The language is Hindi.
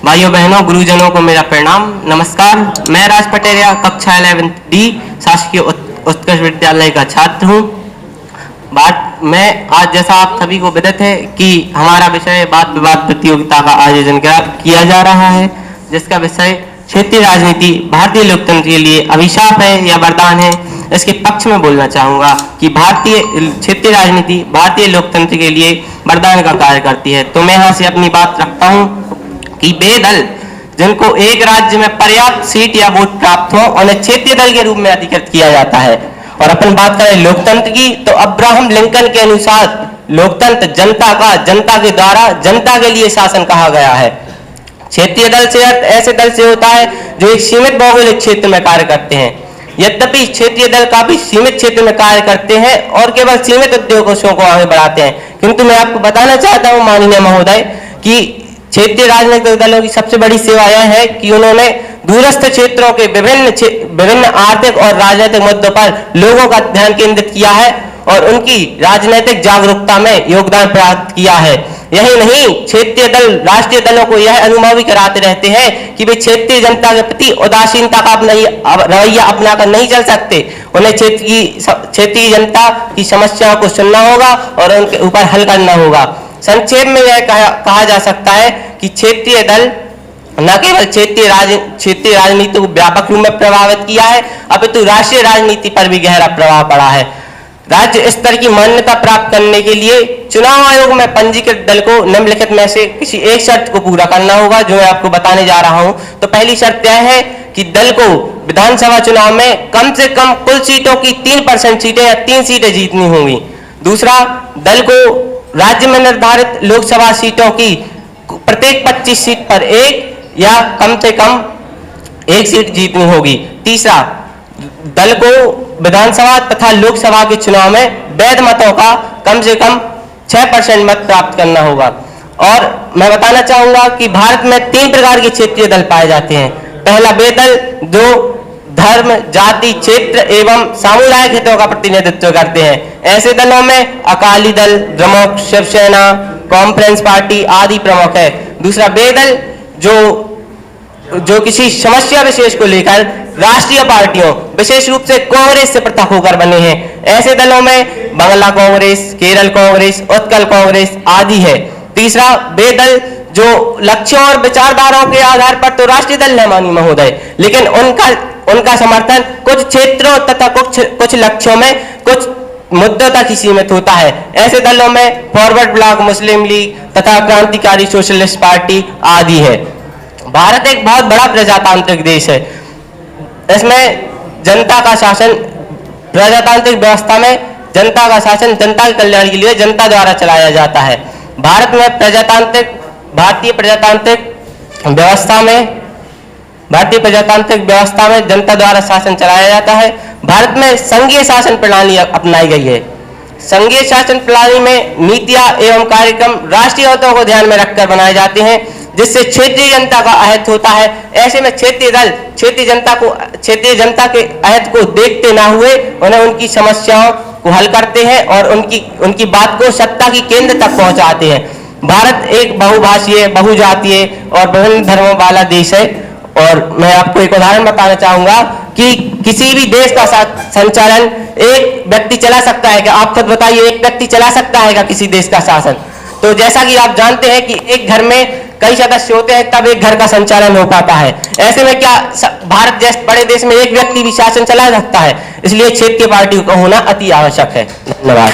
भाइयों बहनों गुरुजनों को मेरा प्रणाम नमस्कार। मैं राज पटेरिया कक्षा 11 डी शासकीय उत्कृष्ट विद्यालय का छात्र हूँ। मैं आज जैसा आप सभी को विदित है कि हमारा विषय वाद विवाद प्रतियोगिता का आयोजन किया जा रहा है, जिसका विषय क्षेत्रीय राजनीति भारतीय लोकतंत्र के लिए अभिशाप है या वरदान है। इसके पक्ष में बोलना चाहूंगा कि भारतीय क्षेत्रीय राजनीति भारतीय लोकतंत्र के लिए वरदान का कार्य करती है। तो मैं यहाँ से अपनी बात रखता हूँ कि वे दल जिनको एक राज्य में पर्याप्त सीट या वोट प्राप्त हो उन्हें क्षेत्रीय दल के रूप में अधिकृत किया जाता है। और अपन बात करें लोकतंत्र की, तो अब्राहम लिंकन के अनुसार लोकतंत्र जनता का, जनता के द्वारा, जनता के लिए शासन कहा गया है। क्षेत्रीय दल से अर्थ ऐसे दल से होता है जो एक सीमित भौगोलिक क्षेत्र में कार्य करते हैं। यद्यपि क्षेत्रीय दल काफी सीमित क्षेत्र में कार्य करते हैं और केवल सीमित उद्देश्यों को आगे बढ़ाते हैं, किंतु मैं आपको बताना चाहता हूं माननीय महोदय कि क्षेत्रीय राजनीतिक दलों की सबसे बड़ी सेवा यह है कि उन्होंने दूरस्थ क्षेत्रों के विभिन्न आर्थिक और राजनीतिक मुद्दों पर लोगों का ध्यान केंद्रित किया है और उनकी राजनीतिक जागरूकता में योगदान प्राप्त किया है। यही नहीं, क्षेत्रीय दल राष्ट्रीय दलों को यह अनुभव भी कराते रहते हैं कि वे क्षेत्रीय जनता के प्रति उदासीनता का रवैया अपनाकर नहीं चल सकते। उन्हें क्षेत्रीय जनता की समस्याओं को सुनना होगा और उनके ऊपर हल करना होगा। संक्षेप में यह कहा जा सकता है कि क्षेत्रीय दल न केवल क्षेत्रीय राजनीति को व्यापक रूप में प्रभावित किया है, अपितु राष्ट्रीय राजनीति पर भी गहरा प्रभाव पड़ा है। राज्य स्तर की मान्यता प्राप्त करने के लिए चुनाव आयोग में पंजीकृत दल को निम्नलिखित में से किसी एक शर्त को पूरा करना होगा, जो मैं आपको बताने जा रहा हूं। तो पहली शर्त यह है कि दल को विधानसभा चुनाव में कम से कम कुल सीटों की 3% सीटें या 3 सीटें जीतनी होंगी। दूसरा, दल को राज्य में निर्धारित लोकसभा सीटों की प्रत्येक 25 सीट पर एक या कम से कम 1 सीट जीतनी होगी। तीसरा, दल को विधानसभा तथा लोकसभा के चुनाव में वैध मतों का कम से कम 6% मत प्राप्त करना होगा। और मैं बताना चाहूंगा कि भारत में 3 प्रकार के क्षेत्रीय दल पाए जाते हैं। पहला वे दल जो धर्म, जाति, क्षेत्र एवं सामुदायिक हितों का प्रतिनिधित्व करते हैं। ऐसे दलों में अकाली दल, द्रमुक, शिवसेना, कॉन्फ्रेंस पार्टी आदि प्रमुख है। दूसरा वे दल जो किसी समस्या विशेष को लेकर राष्ट्रीय पार्टियों, विशेष रूप से कांग्रेस से पृथक होकर बने हैं। ऐसे दलों में बांग्ला कांग्रेस, केरल कांग्रेस, उत्कल कांग्रेस आदि है। तीसरा वे दल जो लक्ष्यों और विचारधाराओं के आधार पर तो राष्ट्रीय दल है माननीय महोदय, लेकिन उनका समर्थन कुछ क्षेत्रों तथा कुछ लक्ष्यों में कुछ मुद्दों तक ही सीमित होता है। ऐसे दलों में फॉरवर्ड ब्लॉक, मुस्लिम लीग तथा क्रांतिकारी सोशलिस्ट पार्टी आदि है। भारत एक बहुत बड़ा प्रजातांत्रिक देश है। इसमें जनता का शासन, प्रजातांत्रिक व्यवस्था में जनता का शासन जनता के कल्याण के लिए जनता द्वारा चलाया जाता है। भारतीय प्रजातांत्रिक व्यवस्था में जनता द्वारा शासन चलाया जाता है। भारत में संघीय शासन प्रणाली अपनाई गई है। संघीय शासन प्रणाली में नीतियां एवं कार्यक्रम राष्ट्रीय हितों को ध्यान में रखकर बनाए जाते हैं, जिससे क्षेत्रीय जनता का अहित होता है। ऐसे में क्षेत्रीय दल क्षेत्रीय जनता के अहित को देखते ना हुए उन्हें उनकी समस्याओं को हल करते हैं और उनकी बात को सत्ता की केंद्र तक पहुंचाते हैं। भारत एक बहुभाषीय, बहुजातीय और विभिन्न धर्मों वाला देश है। और मैं आपको एक उदाहरण बताना चाहूंगा कि किसी भी देश का संचालन एक व्यक्ति चला सकता है क्या? आप खुद बताइए, एक व्यक्ति चला सकता है क्या किसी देश का शासन? तो जैसा कि आप जानते हैं कि एक घर में कई सदस्य होते हैं, तब एक घर का संचालन हो पाता है। ऐसे में क्या भारत जैसे बड़े देश में एक व्यक्ति भी शासन चला सकता है? इसलिए क्षेत्रीय पार्टी का होना अति आवश्यक है। धन्यवाद।